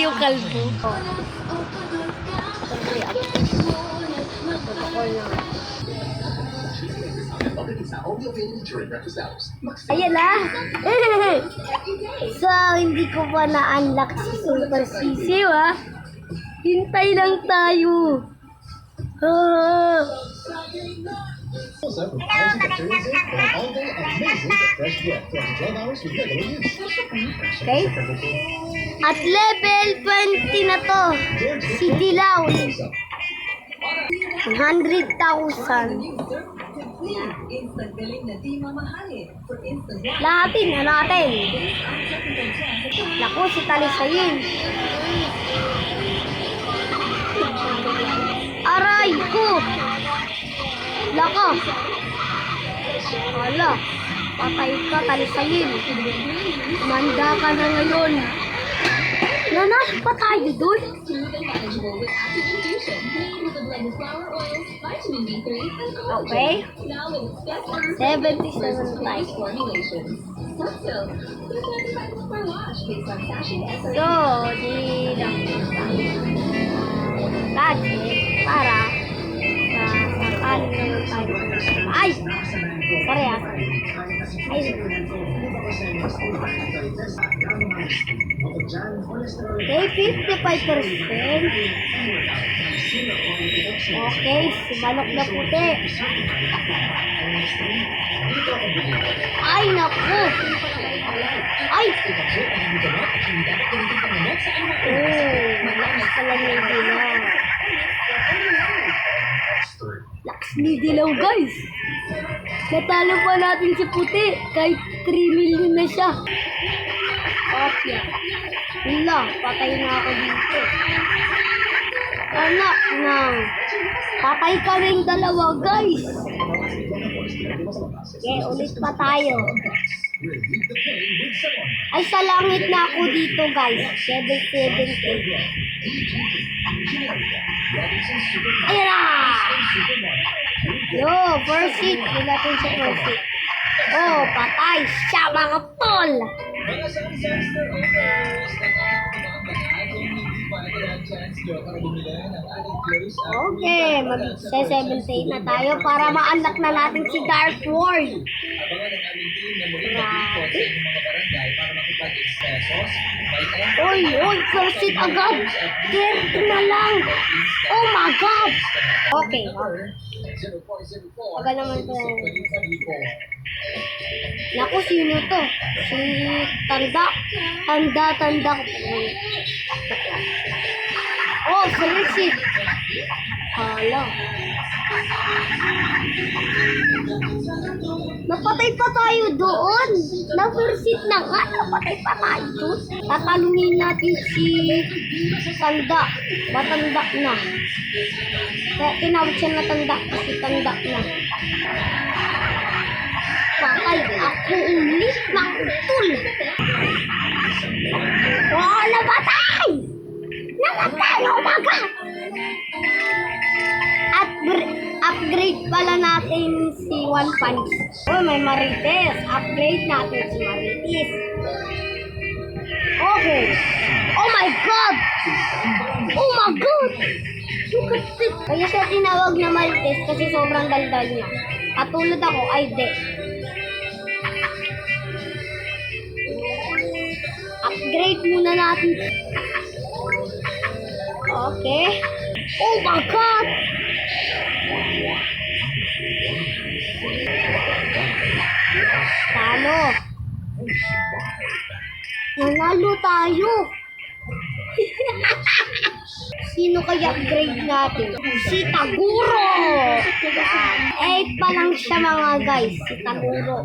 yung kalbo. Ayan na. So, hindi ko pa na-unlock si Super Sisiw, ha? Hintay lang tayo. Okay? At level 20 na to. Si Dilaw. 100,000. Lahatin na natin. Naku, si Talisayin. Aray ko! Laka! Wala. Patay ka, Talisayin. Manda ka na ngayon. Nanalo pa tayo doon? Okay. 77 times. So, di lang gadget para sa sakaling ngayon tayo. Ay! Sorry, ah. Ay. Okay, 55%. Okay, si Balok na puti. Ay, naku! Ay! Malakas pala ni Dilaw. Lakas ni Dilaw, guys! Natalo pa natin si puti. Kahit 3 million na siya. Okay. Wala, patay na ako dito. Anak na. Patay kaming dalawa, guys. Okay, ulit pa tayo. Ay, sa langit na ako dito, guys. 770. Ayan na! Yo, first hit. Hindi natin siya first hit. Oh, patay siya, mga tol! Okay, mag-78 na tayo para ma-unlock na natin si Dark World. Uy, first hit agad. 30 na lang. Oh my God. Okay. Agad naman to. Naku, sino to? Si Tanda. Tanda. Oh, first hit. Hala. Napatay pa tayo doon. Na-first hit na nga. Napatay pa tayo doon. Tatanungin natin si Tanda. Matanda na. Kaya tinawag siya na Tanda. Kasi Tanda na. Patay ako ulit ng tul. Oh, napatay! Namatay! Oh my God! Upgrade pala natin si One Punch. Oh, may Marites. Upgrade natin si Marites. Okay. Oh my God! Oh my God! Look at this. Kaya siya tinawag na Marites kasi sobrang daldal niya. Katulad ako, ay de. Upgrade muna natin. Okay. Oh my God! Talo. Nanalo tayo. Sino kaya upgrade natin? Si Taguro. 8 pa lang siya, mga guys. Si Taguro.